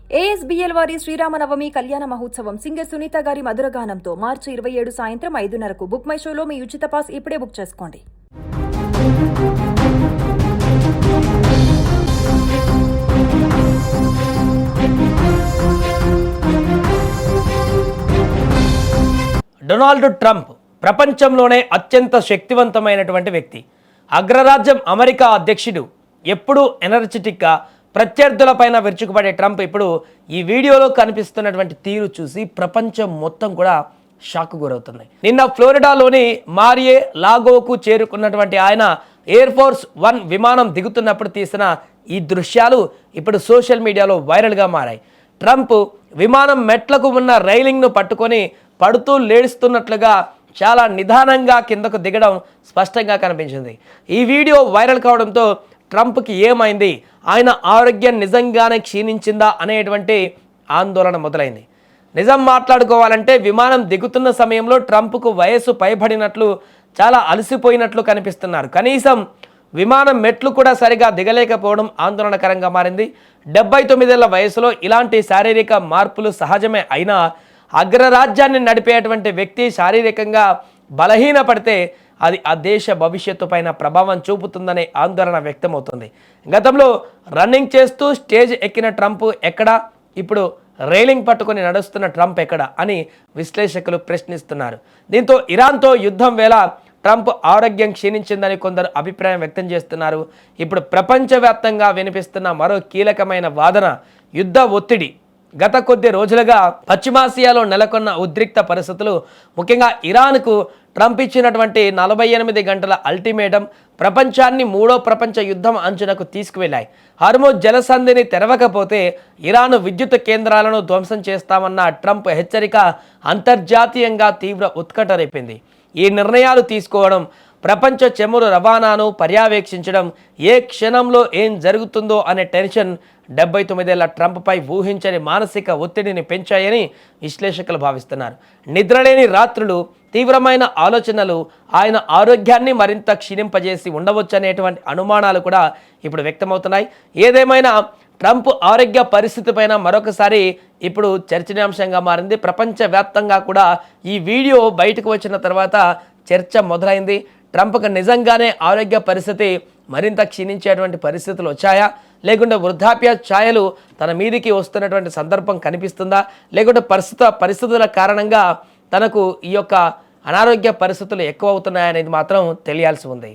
ASBL వారి శ్రీరామనవమి కళ్యాణ మహోత్సవం సింగర్ సునీత గారి మధురగానంతో మార్చి 27 సాయంత్రం 5:30కు బుక్ మై షోలో మీ ఉచిత పాస్ ఇప్పుడే బుక్ చేసుకోండి. డొనాల్డ్ ట్రంప్ ప్రపంచంలోనే అత్యంత శక్తివంతమైనటువంటి వ్యక్తి. అగ్రరాజ్యం అమెరికా అధ్యక్షుడు. ఎప్పుడూ ఎనర్జెటిక్గా ప్రత్యర్థులపైన విరుచుకుపడే ట్రంప్ ఇప్పుడు ఈ వీడియోలో కనిపిస్తున్నటువంటి తీరు చూసి ప్రపంచం మొత్తం కూడా షాక్ గురవుతుంది. నిన్న ఫ్లోరిడాలోని మారియే లాగోకు చేరుకున్నటువంటి ఆయన ఎయిర్ ఫోర్స్ 1 విమానం దిగుతున్నప్పుడు తీసిన ఈ దృశ్యాలు ఇప్పుడు సోషల్ మీడియాలో వైరల్గా మారాయి. ట్రంప్ విమానం మెట్లకు ఉన్న రైలింగ్ను పట్టుకొని పడుతూ లేడుస్తున్నట్లుగా చాలా నిదానంగా కిందకు దిగడం స్పష్టంగా కనిపించింది. ఈ వీడియో వైరల్ కావడంతో ట్రంప్కి ఏమైంది, ఆయన ఆరోగ్యం నిజంగానే క్షీణించిందా అనేటువంటి ఆందోళన మొదలైంది. నిజం మాట్లాడుకోవాలంటే విమానం దిగుతున్న సమయంలో ట్రంప్కు వయస్సు పైబడినట్లు, చాలా అలసిపోయినట్లు కనిపిస్తున్నారు. కనీసం విమానం మెట్లు కూడా సరిగా దిగలేకపోవడం ఆందోళనకరంగా మారింది. 79 ఏళ్ల వయసులో ఇలాంటి శారీరక మార్పులు సహజమే. అయినా అగ్రరాజ్యాన్ని నడిపేటువంటి వ్యక్తి శారీరకంగా బలహీనపడితే అది ఆ దేశ భవిష్యత్తు పైన ప్రభావం చూపుతుందనే ఆందోళన వ్యక్తమవుతుంది. గతంలో రన్నింగ్ చేస్తూ స్టేజ్ ఎక్కిన ట్రంప్ ఎక్కడా, ఇప్పుడు రైలింగ్ పట్టుకొని నడుస్తున్న ట్రంప్ ఎక్కడ అని విశ్లేషకులు ప్రశ్నిస్తున్నారు. దీంతో ఇరాన్తో యుద్ధం వేళ ట్రంప్ ఆరోగ్యం క్షీణించిందని కొందరు అభిప్రాయం వ్యక్తం చేస్తున్నారు. ఇప్పుడు ప్రపంచవ్యాప్తంగా వినిపిస్తున్న మరో కీలకమైన వాదన యుద్ధ ఒత్తిడి. గత కొద్ది రోజులుగా పశ్చిమాసియాలో నెలకొన్న ఉద్రిక్త పరిస్థితులు, ముఖ్యంగా ఇరాన్కు ట్రంప్ ఇచ్చినటువంటి 48 గంటల అల్టిమేటం ప్రపంచాన్ని 3వ ప్రపంచ యుద్ధం అంచునకు తీసుకువెళ్లాయి. హార్మోజ్ జలసంధిని తెరవకపోతే ఇరాన్ విద్యుత్ కేంద్రాలను ధ్వంసం చేస్తామన్న ట్రంప్ హెచ్చరిక అంతర్జాతీయంగా తీవ్ర ఉత్కంఠ రేపింది. ఈ నిర్ణయాలు తీసుకోవడం, ప్రపంచ చమురు రవాణాను పర్యవేక్షించడం, ఏ క్షణంలో ఏం జరుగుతుందో అనే టెన్షన్ 79 ఏళ్ల ట్రంప్పై ఊహించని మానసిక ఒత్తిడిని పెంచాయని విశ్లేషకులు భావిస్తున్నారు. నిద్రలేని రాత్రులు, తీవ్రమైన ఆలోచనలు ఆయన ఆరోగ్యాన్ని మరింత క్షీణింపజేసి ఉండవచ్చనేటువంటి అనుమానాలు కూడా ఇప్పుడు వ్యక్తమవుతున్నాయి. ఏదేమైనా ట్రంప్ ఆరోగ్య పరిస్థితి పైన మరొకసారి ఇప్పుడు చర్చనీయాంశంగా మారింది. ప్రపంచవ్యాప్తంగా కూడా ఈ వీడియో బయటకు వచ్చిన తర్వాత చర్చ మొదలైంది. ట్రంప్కి నిజంగానే ఆరోగ్య పరిస్థితి మరింత క్షీణించేటువంటి పరిస్థితులు వచ్చాయా, లేకుంటే వృద్ధాప్య ఛాయలు తన మీదికి వస్తున్నటువంటి సందర్భం కనిపిస్తుందా, లేకుంటే పరిస్థితుల కారణంగా తనకు ఈ యొక్క అనారోగ్య పరిస్థితులు ఎక్కువ అవుతున్నాయనేది మాత్రం తెలియాల్సి ఉంది.